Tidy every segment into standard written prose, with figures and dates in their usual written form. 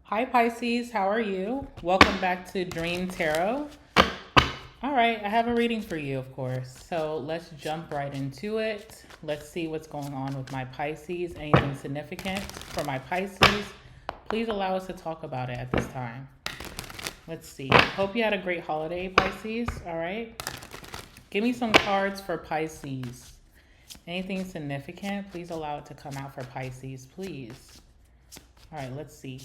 Hi Pisces, how are you? Welcome back to Dream Tarot. All right, I have a reading for you, of course. So let's jump right into it. Let's see what's going on with my Pisces. Anything significant for my Pisces? Please allow us to talk about it at this time. Let's see. Hope you had a great holiday, Pisces. All right. Give me some cards for Pisces. Anything significant? Please allow it to come out for Pisces, please. All right, let's see.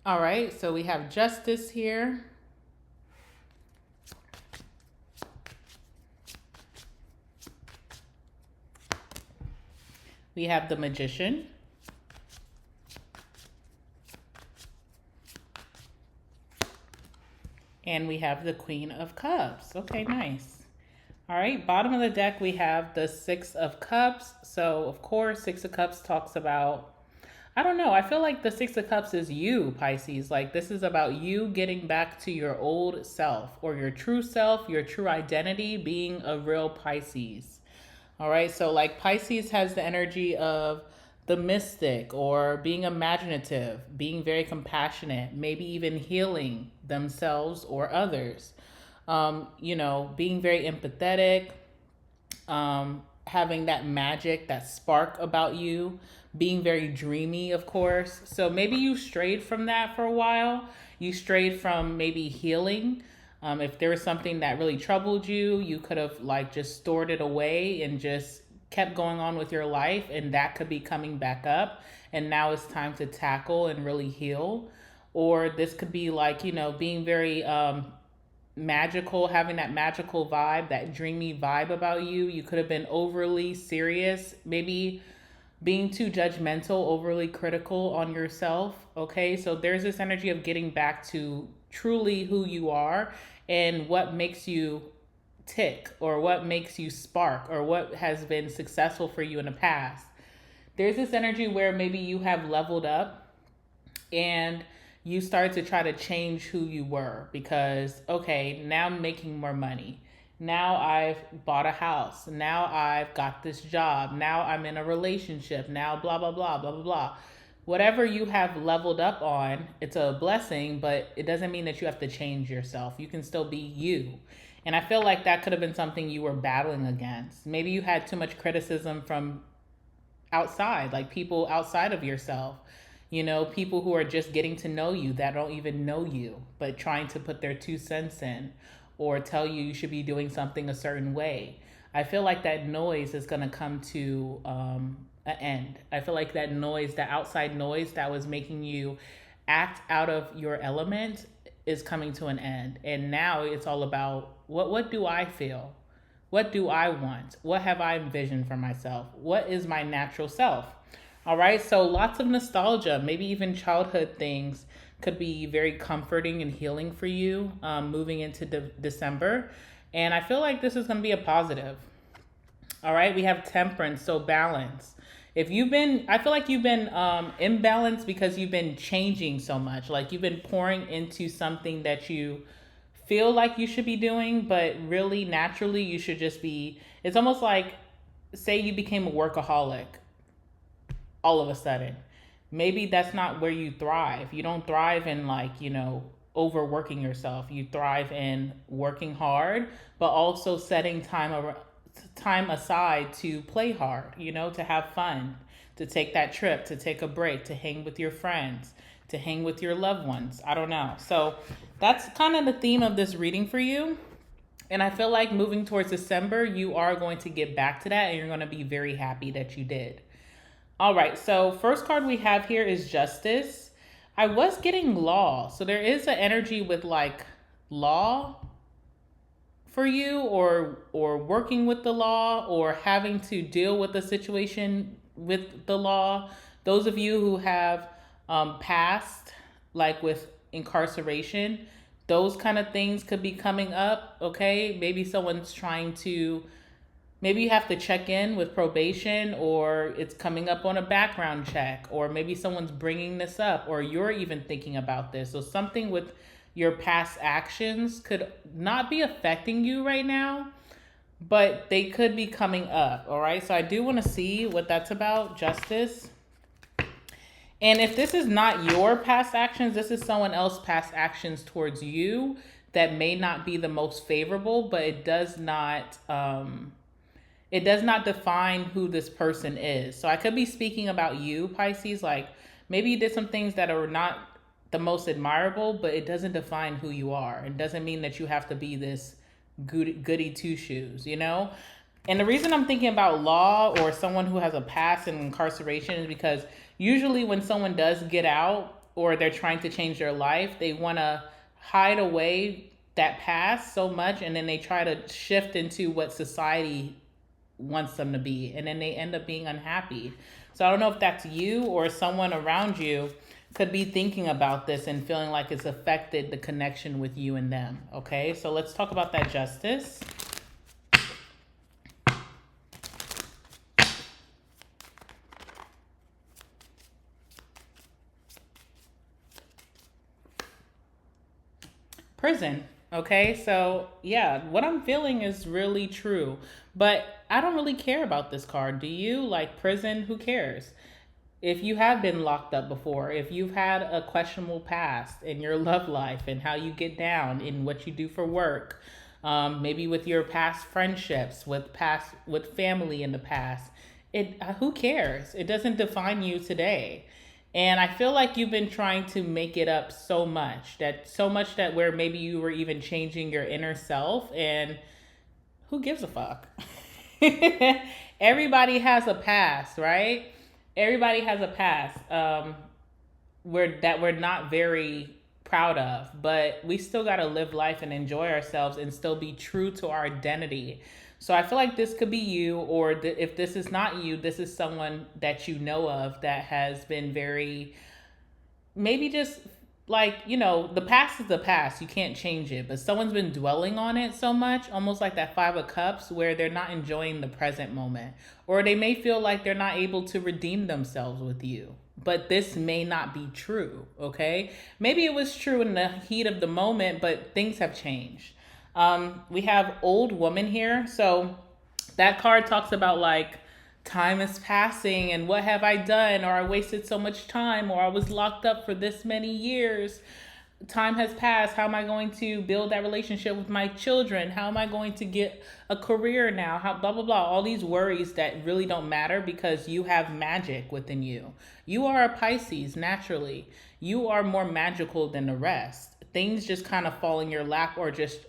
All right, so we have Justice here. We have the Magician. And we have the Queen of Cups. Okay, nice. All right, bottom of the deck, we have the Six of Cups. So, of course, Six of Cups talks about, I don't know, I feel like the Six of Cups is you, Pisces. Like, this is about you getting back to your old self or your true self, your true identity, being a real Pisces. All right, so like Pisces has the energy of the mystic or being imaginative, being very compassionate, maybe even healing themselves or others. Being very empathetic, having that magic, that spark about you, being very dreamy, of course. So maybe you strayed from that for a while. You strayed from maybe healing. If there was something that really troubled you, you could have like just stored it away and just kept going on with your life, and that could be coming back up. And now it's time to tackle and really heal. Or this could be like, being very magical, having that magical vibe, that dreamy vibe about you. You could have been overly serious, maybe being too judgmental, overly critical on yourself. Okay, so there's this energy of getting back to truly who you are and what makes you tick or what makes you spark or what has been successful for you in the past. There's this energy where maybe you have leveled up and you start to try to change who you were because, okay, now I'm making more money. Now I've bought a house. Now I've got this job. Now I'm in a relationship. Now blah, blah, blah, blah, blah, blah. Whatever you have leveled up on, it's a blessing, but it doesn't mean that you have to change yourself. You can still be you. And I feel like that could have been something you were battling against. Maybe you had too much criticism from outside, like people outside of yourself. People who are just getting to know you that don't even know you, but trying to put their 2 cents in or tell you you should be doing something a certain way. I feel like that noise is going to come to an end. I feel like that noise, that outside noise that was making you act out of your element is coming to an end. And now it's all about what do I feel? What do I want? What have I envisioned for myself? What is my natural self? All right, so lots of nostalgia, maybe even childhood things could be very comforting and healing for you moving into December. And I feel like this is going to be a positive. All right, we have temperance, so balance. If you've been, I feel like you've been imbalanced because you've been changing so much. Like you've been pouring into something that you feel like you should be doing, but really naturally you should just be. It's almost like, say you became a workaholic all of a sudden. Maybe that's not where you thrive. You don't thrive in like, overworking yourself. You thrive in working hard, but also setting time aside to play hard, to have fun, to take that trip, to take a break, to hang with your friends, to hang with your loved ones. I don't know. So that's kind of the theme of this reading for you. And I feel like moving towards December, you are going to get back to that and you're going to be very happy that you did. All right, so first card we have here is Justice. I was getting law. So there is an energy with like law for you or working with the law or having to deal with a situation with the law. Those of you who have passed like with incarceration, those kind of things could be coming up, okay? Maybe someone's trying to, maybe you have to check in with probation or it's coming up on a background check or maybe someone's bringing this up or you're even thinking about this. So something with your past actions could not be affecting you right now, but they could be coming up. All right. So I do want to see what that's about. Justice. And if this is not your past actions, this is someone else's past actions towards you that may not be the most favorable, but it does not define who this person is. So I could be speaking about you, Pisces. Like maybe you did some things that are not the most admirable, but it doesn't define who you are. It doesn't mean that you have to be this goody two shoes, you know? And the reason I'm thinking about law or someone who has a past in incarceration is because usually when someone does get out or they're trying to change their life, they want to hide away that past so much, and then they try to shift into what society wants them to be, and then they end up being unhappy. So I don't know if that's you or someone around you could be thinking about this and feeling like it's affected the connection with you and them. Okay, so let's talk about that justice. Prison. Okay, so yeah, what I'm feeling is really true, but I don't really care about this card. Do you? Like prison, who cares? If you have been locked up before, if you've had a questionable past in your love life and how you get down in what you do for work, maybe with your past friendships, with family in the past, who cares? It doesn't define you today. And I feel like you've been trying to make it up so much that where maybe you were even changing your inner self, and who gives a fuck? Everybody has a past, right? Everybody has a past we're not very proud of, but we still got to live life and enjoy ourselves and still be true to our identity. So I feel like this could be you, or if this is not you, this is someone that you know of that has been very, maybe just like, the past is the past. You can't change it, but someone's been dwelling on it so much, almost like that Five of Cups, where they're not enjoying the present moment, or they may feel like they're not able to redeem themselves with you. But this may not be true, okay? Maybe it was true in the heat of the moment, but things have changed. We have old woman here. So that card talks about like time is passing and what have I done, or I wasted so much time, or I was locked up for this many years. Time has passed. How am I going to build that relationship with my children? How am I going to get a career now? How blah, blah, blah. All these worries that really don't matter because you have magic within you. You are a Pisces naturally. You are more magical than the rest. Things just kind of fall in your lap or just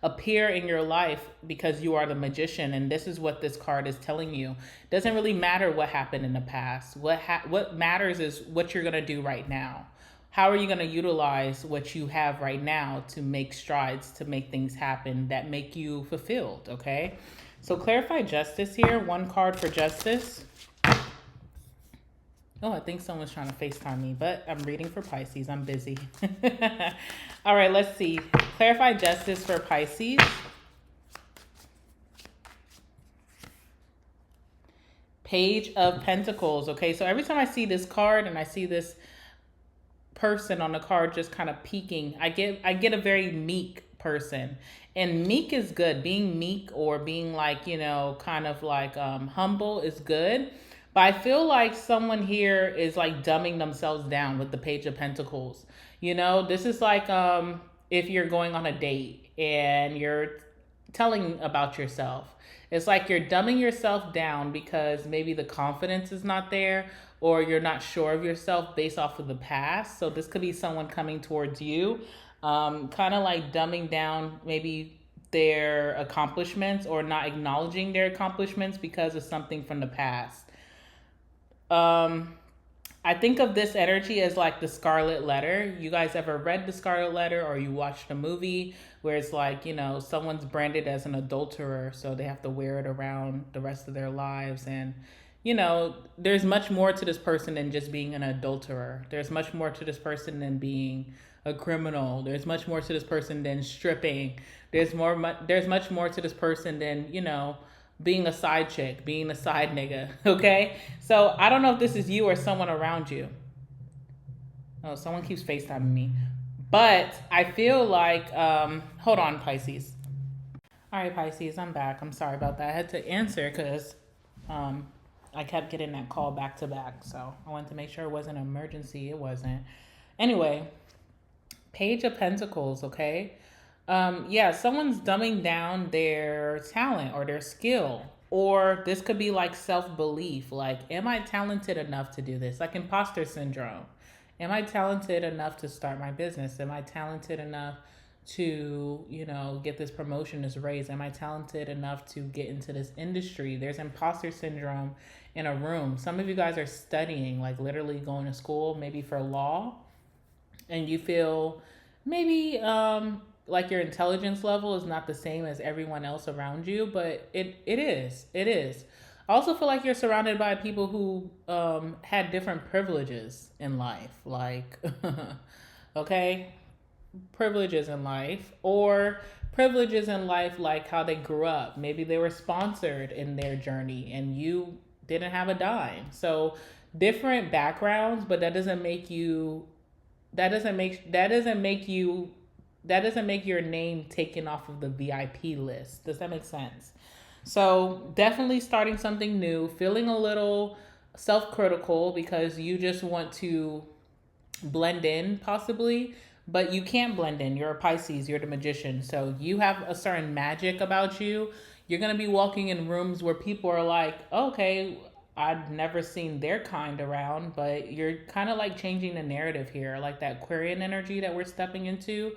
appear in your life because you are the magician. And this is what this card is telling you. It doesn't really matter what happened in the past. What matters is what you're going to do right now. How are you going to utilize what you have right now to make strides, to make things happen that make you fulfilled, okay? So clarify justice here. One card for justice. Oh, I think someone's trying to FaceTime me, but I'm reading for Pisces. I'm busy. All right, let's see. Clarify justice for Pisces. Page of Pentacles. Okay, so every time I see this card and I see this person on the card just kind of peeking, I get a very meek person. And meek is good. Being meek or being like, kind of like humble is good. But I feel like someone here is like dumbing themselves down with the Page of Pentacles. This is like if you're going on a date and you're telling about yourself. It's like you're dumbing yourself down because maybe the confidence is not there, or you're not sure of yourself based off of the past. So this could be someone coming towards you, kind of like dumbing down maybe their accomplishments or not acknowledging their accomplishments because of something from the past. I think of this energy as like the Scarlet Letter. You guys ever read the Scarlet Letter, or you watched a movie where it's like, someone's branded as an adulterer, so they have to wear it around the rest of their lives. And, there's much more to this person than just being an adulterer. There's much more to this person than being a criminal. There's much more to this person than stripping. There's much more to this person than, being a side chick, being a side nigga, okay? So I don't know if this is you or someone around you. Oh, someone keeps FaceTiming me. But I feel like, hold on, Pisces. All right, Pisces, I'm back. I'm sorry about that. I had to answer because um, I kept getting that call back to back. So I wanted to make sure it wasn't an emergency. It wasn't. Anyway, Page of Pentacles, okay? Yeah, someone's dumbing down their talent or their skill. Or this could be like self belief. Like, am I talented enough to do this? Like imposter syndrome. Am I talented enough to start my business? Am I talented enough to, get this promotion, this raise? Am I talented enough to get into this industry? There's imposter syndrome in a room. Some of you guys are studying, like literally going to school, maybe for law, and you feel maybe like your intelligence level is not the same as everyone else around you, but it is. It is. I also feel like you're surrounded by people who had different privileges in life, like, okay, privileges in life, or privileges in life like how they grew up. Maybe they were sponsored in their journey and you didn't have a dime. So different backgrounds, but that doesn't make your name taken off of the VIP list. Does that make sense? So definitely starting something new, feeling a little self-critical because you just want to blend in possibly, but you can't blend in. You're a Pisces, you're the magician. So you have a certain magic about you. You're going to be walking in rooms where people are like, okay, I've never seen their kind around, but you're kind of like changing the narrative here, like that Aquarian energy that we're stepping into.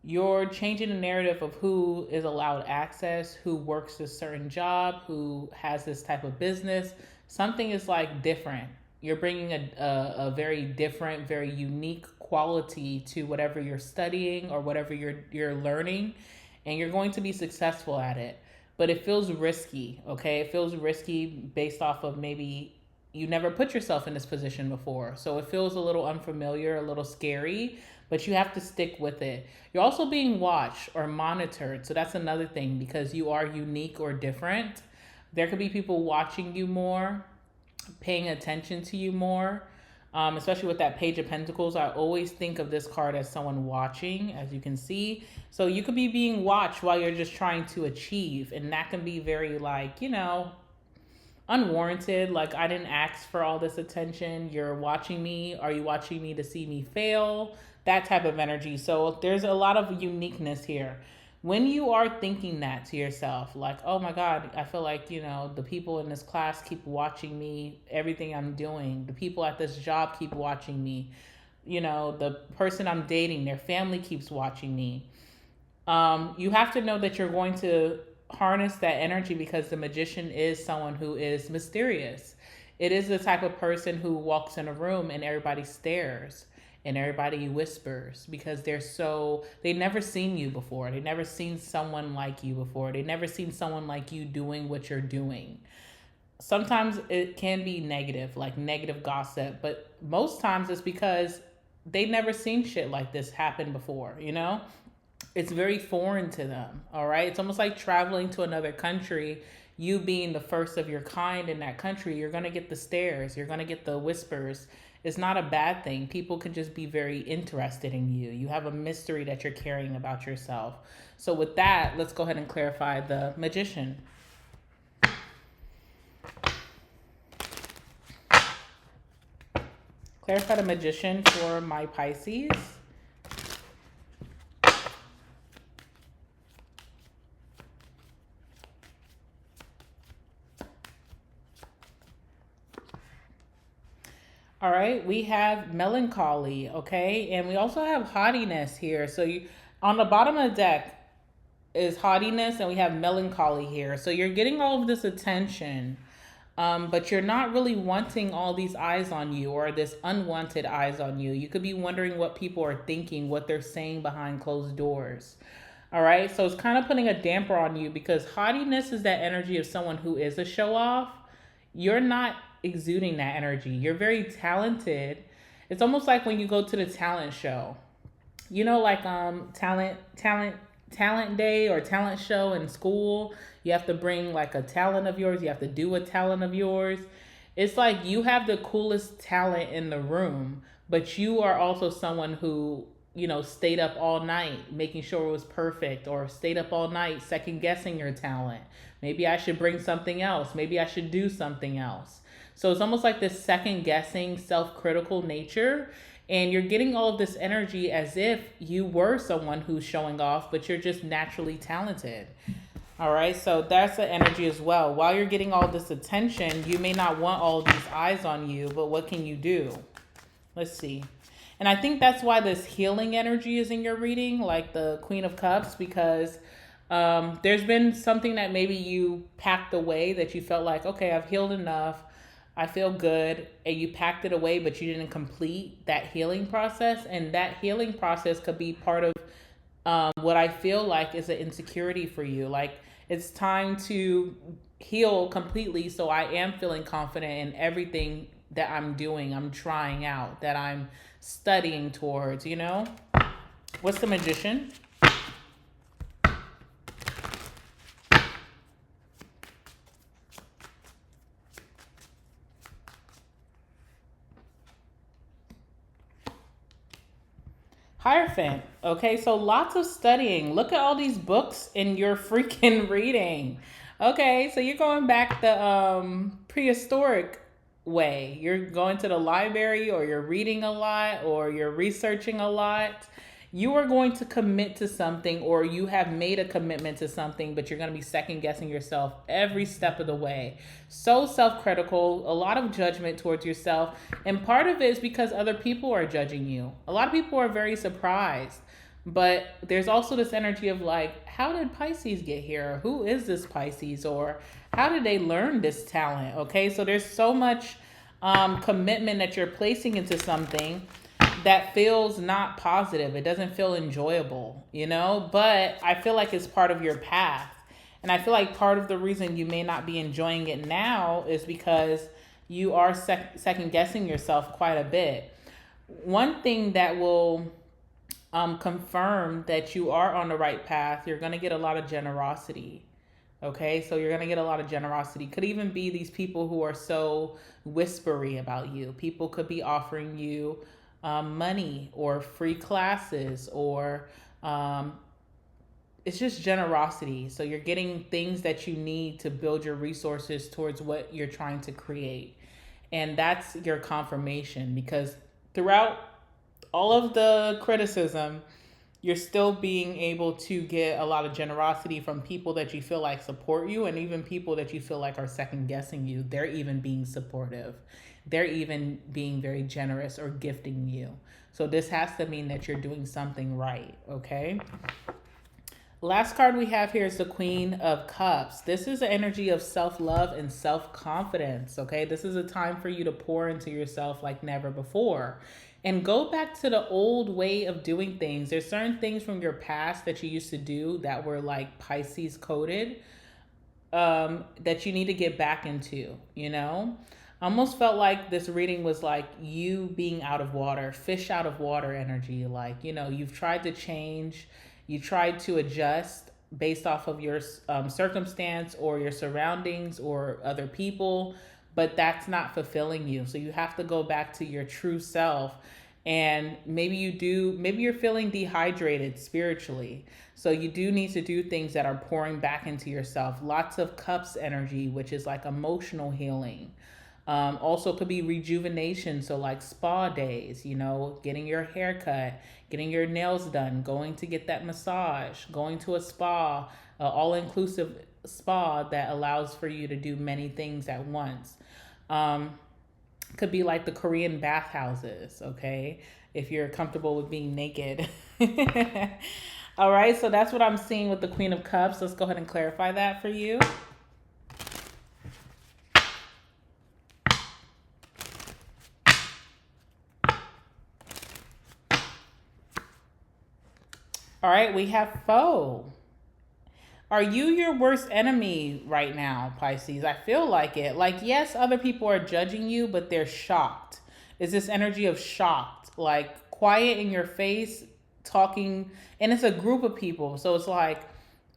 You're changing the narrative of who is allowed access, who works this certain job, who has this type of business. Something is like different. You're bringing a very different, very unique quality to whatever you're studying or whatever you're learning, and you're going to be successful at it. But it feels risky, okay? It feels risky based off of maybe you never put yourself in this position before. So it feels a little unfamiliar, a little scary, but you have to stick with it. You're also being watched or monitored. So that's another thing because you are unique or different. There could be people watching you more, paying attention to you more. Especially with that Page of Pentacles, I always think of this card as someone watching, as you can see. So you could be being watched while you're just trying to achieve. And that can be very like, unwarranted. Like, I didn't ask for all this attention. You're watching me. Are you watching me to see me fail? That type of energy. So there's a lot of uniqueness here. When you are thinking that to yourself, like, oh my God, I feel like, the people in this class keep watching me, everything I'm doing. The people at this job keep watching me. The person I'm dating, their family keeps watching me. You have to know that you're going to harness that energy because the magician is someone who is mysterious. It is the type of person who walks in a room and everybody stares and everybody whispers because they never seen you before. They never seen someone like you before. They never seen someone like you doing what you're doing. Sometimes it can be negative, like negative gossip, but most times it's because they never seen shit like this happen before, It's very foreign to them, all right? It's almost like traveling to another country. You being the first of your kind in that country, you're going to get the stares. You're going to get the whispers. It's not a bad thing. People can just be very interested in you. You have a mystery that you're carrying about yourself. So with that, let's go ahead and clarify the magician. Clarify the magician for my Pisces. All right, we have melancholy, okay? And we also have haughtiness here. So on the bottom of the deck is haughtiness and we have melancholy here. So you're getting all of this attention, but you're not really wanting all these eyes on you or this unwanted eyes on you. You could be wondering what people are thinking, what they're saying behind closed doors. All right, so it's kind of putting a damper on you because haughtiness is that energy of someone who is a show off. You're not exuding that energy. You're very talented. It's almost like when you go to the talent show. Like talent day or talent show in school. You have to bring like a talent of yours. You have to do a talent of yours. It's like you have the coolest talent in the room, but you are also someone who stayed up all night making sure it was perfect, or stayed up all night second guessing your talent. Maybe I should bring something else. Maybe I should do something else. So it's almost like this second guessing, self critical nature. And you're getting all of this energy as if you were someone who's showing off, but you're just naturally talented. All right, so that's the energy as well. While you're getting all this attention, you may not want all these eyes on you, but what can you do? Let's see. And I think that's why this healing energy is in your reading, like the Queen of Cups, because there's been something that maybe you packed away that you felt like, okay, I've healed enough. I feel good. And you packed it away, but you didn't complete that healing process. And that healing process could be part of what I feel like is an insecurity for you. Like, it's time to heal completely, so I am feeling confident in everything that I'm doing, I'm trying out, that I'm studying towards, What's the Magician? Hierophant. Okay, so lots of studying. Look at all these books in your freaking reading. Okay, so you're going back the prehistoric way. You're going to the library, or you're reading a lot, or you're researching a lot. You are going to commit to something, or you have made a commitment to something, but you're going to be second guessing yourself every step of the way. So self-critical, a lot of judgment towards yourself. And part of it is because other people are judging you. A lot of people are very surprised. But there's also this energy of like, how did Pisces get here? Who is this Pisces? Or how did they learn this talent? Okay, so there's so much commitment that you're placing into something that feels not positive. It doesn't feel enjoyable, but I feel like it's part of your path. And I feel like part of the reason you may not be enjoying it now is because you are second guessing yourself quite a bit. One thing that will confirm that you are on the right path, you're going to get a lot of generosity. Okay, so you're going to get a lot of generosity. Could even be these people who are so whispery about you. People could be offering you money or free classes, or it's just generosity. So you're getting things that you need to build your resources towards what you're trying to create. And that's your confirmation, because throughout all of the criticism, you're still being able to get a lot of generosity from people that you feel like support you, and even people that you feel like are second guessing you. They're even being supportive. They're even being very generous or gifting you. So this has to mean that you're doing something right, okay? Last card we have here is the Queen of Cups. This is the energy of self-love and self-confidence, okay? This is a time for you to pour into yourself like never before. And go back to the old way of doing things. There's certain things from your past that you used to do that were like Pisces coded, that you need to get back into, I almost felt like this reading was like you being out of water, fish out of water energy. Like, you've tried to change, you tried to adjust based off of your circumstance or your surroundings or other people, but that's not fulfilling you. So you have to go back to your true self. And maybe you're feeling dehydrated spiritually. So you do need to do things that are pouring back into yourself. Lots of cups energy, which is like emotional healing. Also could be rejuvenation. So like spa days, getting your hair cut, getting your nails done, going to get that massage, going to a spa, all-inclusive spa that allows for you to do many things at once. Could be like the Korean bathhouses, okay? If you're comfortable with being naked. All right, so that's what I'm seeing with the Queen of Cups. Let's go ahead and clarify that for you. All right, we have foe. Are you your worst enemy right now, Pisces? I feel like it. Like, yes, other people are judging you, but they're shocked. Is this energy of shocked, like quiet in your face, talking, and it's a group of people. So it's like,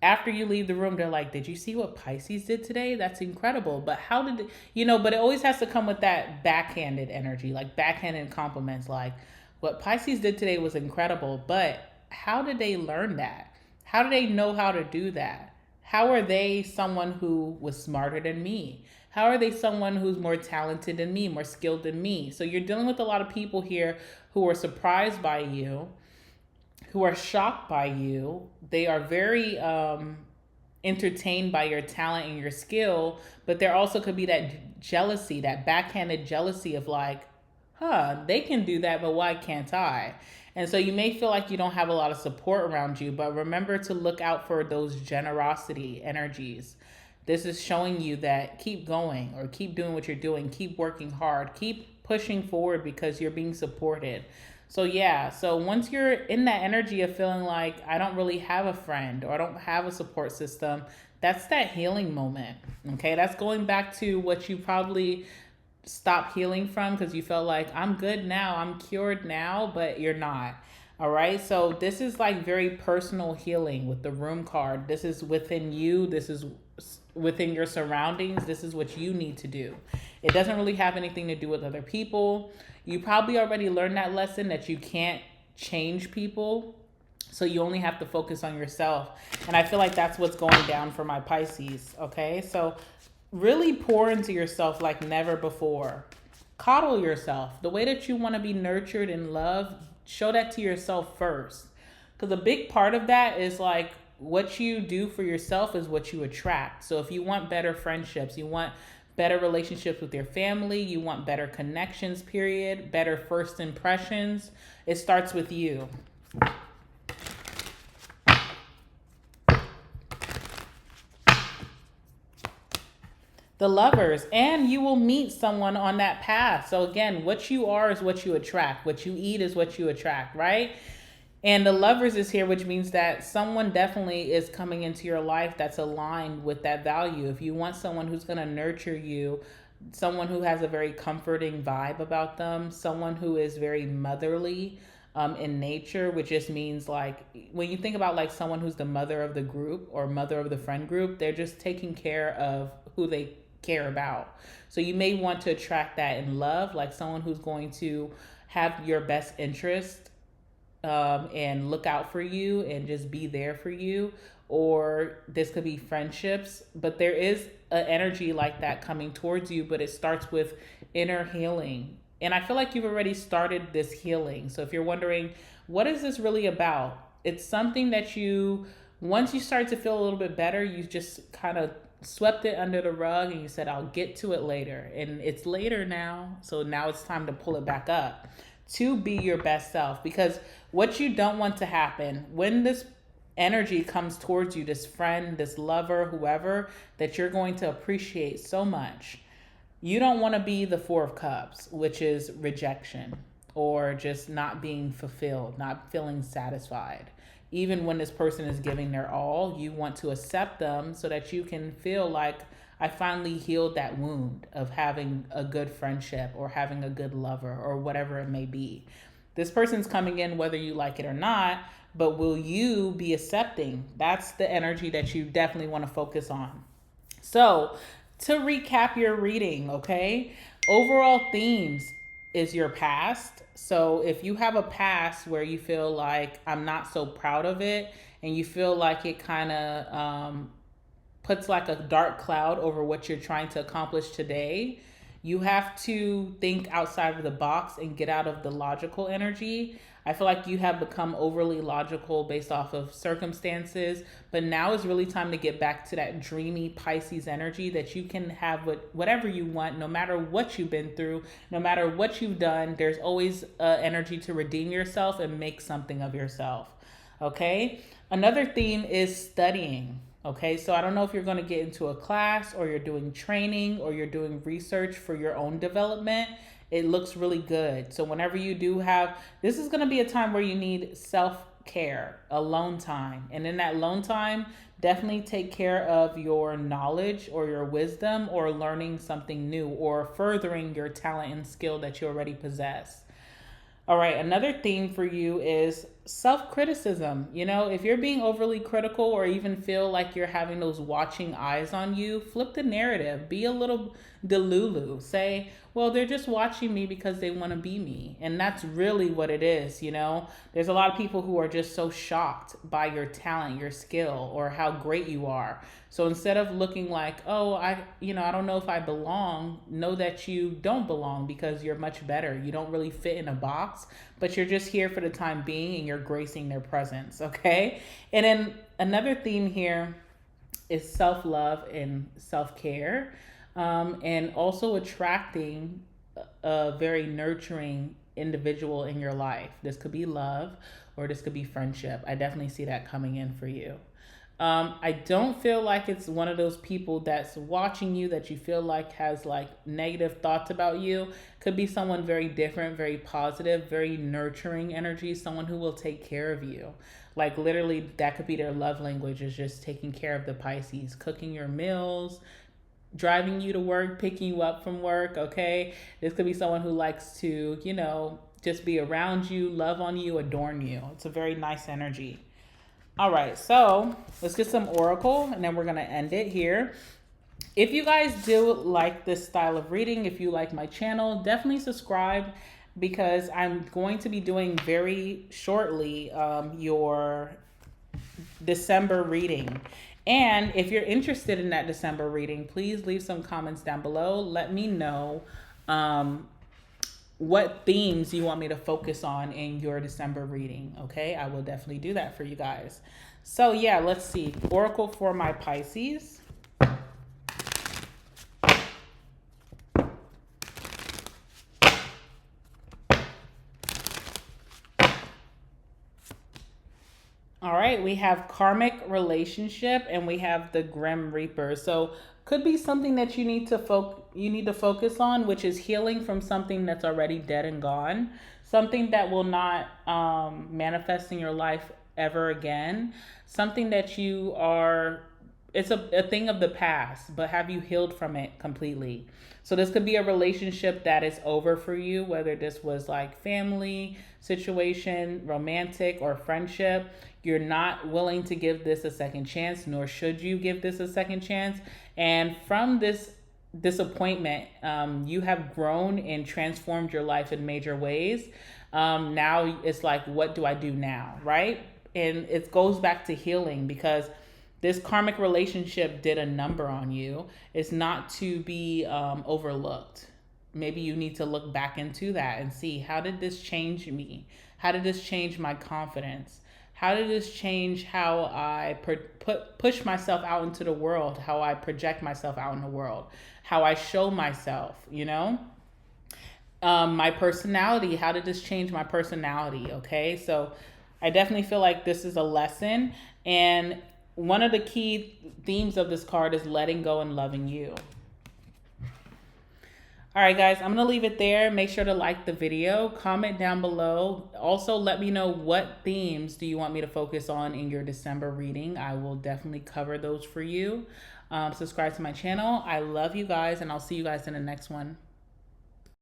after you leave the room, they're like, did you see what Pisces did today? That's incredible. But how did, but it always has to come with that backhanded energy, like backhanded compliments, like, What Pisces did today was incredible, but how did they learn that? How do they know how to do that? How are they someone who was smarter than me? How are they someone who's more talented than me, more skilled than me? So you're dealing with a lot of people here who are surprised by you, who are shocked by you. They are very entertained by your talent and your skill, but there also could be that jealousy, that backhanded jealousy of like, they can do that, but why can't I? And so you may feel like you don't have a lot of support around you, but remember to look out for those generosity energies. This is showing you that keep going, or keep doing what you're doing, keep working hard, keep pushing forward because you're being supported. So yeah, so once you're in that energy of feeling like I don't really have a friend or I don't have a support system, that's that healing moment. Okay, that's going back to what you probably stopped healing from because you felt like I'm good now, I'm cured now, but you're not. All right, so this is like very personal healing with the room card. This is within you, this is within your surroundings, this is what you need to do. It doesn't really have anything to do with other people. You probably already learned that lesson that you can't change people, so you only have to focus on yourself. And I feel like that's what's going down for my Pisces. Okay, so really pour into yourself like never before. Coddle yourself the way that you want to be nurtured and loved. Show that to yourself first, because a big part of that is like what you do for yourself is what you attract. So if you want better friendships, you want better relationships with your family, you want better connections, period, better first impressions, it starts with you. The Lovers, and you will meet someone on that path. So again, what you are is what you attract. What you eat is what you attract, right? And the Lovers is here, which means that someone definitely is coming into your life that's aligned with that value. If you want someone who's going to nurture you, someone who has a very comforting vibe about them, someone who is very motherly in nature, which just means like when you think about like someone who's the mother of the group or mother of the friend group, they're just taking care of who they care about. So you may want to attract that in love, like someone who's going to have your best interest and look out for you and just be there for you. Or this could be friendships, but there is an energy like that coming towards you, but it starts with inner healing. And I feel like you've already started this healing. So if you're wondering, what is this really about? It's something that you, once you start to feel a little bit better, you just kind of swept it under the rug and you said, I'll get to it later. And it's later now. So now it's time to pull it back up to be your best self. Because what you don't want to happen when this energy comes towards you, this friend, this lover, whoever, that you're going to appreciate so much, you don't want to be the Four of Cups, which is rejection or just not being fulfilled, not feeling satisfied. Even when this person is giving their all, you want to accept them so that you can feel like I finally healed that wound of having a good friendship or having a good lover or whatever it may be. This person's coming in whether you like it or not, but will you be accepting? That's the energy that you definitely want to focus on. So to recap your reading, okay? Overall themes is your past. So if you have a past where you feel like I'm not so proud of it and you feel like it kind of puts like a dark cloud over what you're trying to accomplish today, you have to think outside of the box and get out of the logical energy. I feel like you have become overly logical based off of circumstances, but now is really time to get back to that dreamy Pisces energy that you can have whatever you want, no matter what you've been through, no matter what you've done. There's always energy to redeem yourself and make something of yourself. Okay. Another theme is studying. Okay, so I don't know if you're going to get into a class or you're doing training or you're doing research for your own development. It looks really good. So whenever you do have, this is going to be a time where you need self-care, alone time. And in that alone time, definitely take care of your knowledge or your wisdom or learning something new or furthering your talent and skill that you already possess. All right, another theme for you is self-criticism. You know, if you're being overly critical or even feel like you're having those watching eyes on you, flip the narrative. Be a little delulu. Say, well, they're just watching me because they want to be me. And that's really what it is, you know? There's a lot of people who are just so shocked by your talent, your skill, or how great you are. So instead of looking like, oh, I don't know if I belong, know that you don't belong because you're much better. You don't really fit in a box, but you're just here for the time being and you're gracing their presence, okay? And then another theme here is self-love and self-care, and also attracting a very nurturing individual in your life. This could be love or this could be friendship. I definitely see that coming in for you. I don't feel like it's one of those people that's watching you that you feel like has like negative thoughts about you. Could be someone very different, very positive, very nurturing energy, someone who will take care of you. Like literally that could be their love language, is just taking care of the Pisces, cooking your meals, driving you to work, picking you up from work, okay? This could be someone who likes to, just be around you, love on you, adorn you. It's a very nice energy. All right, so let's get some oracle and then we're going to end it here. If you guys do like this style of reading, if you like my channel, definitely subscribe, because I'm going to be doing very shortly your December reading. And if you're interested in that December reading, please leave some comments down below. Let me know what themes you want me to focus on in your December reading, okay? I will definitely do that for you guys. So yeah, let's see. Oracle for my Pisces. All right, we have karmic relationship and we have the Grim Reaper. So could be something that you need to focus on, which is healing from something that's already dead and gone, something that will not manifest in your life ever again, something that it's a thing of the past, but have you healed from it completely? So this could be a relationship that is over for you, whether this was like family situation, romantic, or friendship. You're not willing to give this a second chance, nor should you give this a second chance. And from this disappointment, you have grown and transformed your life in major ways. Now it's like, what do I do now, right? And it goes back to healing, because this karmic relationship did a number on you. It's not to be overlooked. Maybe you need to look back into that and see, how did this change me? How did this change my confidence? How did this change how I push myself out into the world, how I project myself out in the world, how I show myself, my personality, how did this change my personality, okay? So I definitely feel like this is a lesson. And one of the key themes of this card is letting go and loving you. All right, guys, I'm going to leave it there. Make sure to like the video, comment down below. Also, let me know what themes do you want me to focus on in your December reading. I will definitely cover those for you. Subscribe to my channel. I love you guys, and I'll see you guys in the next one.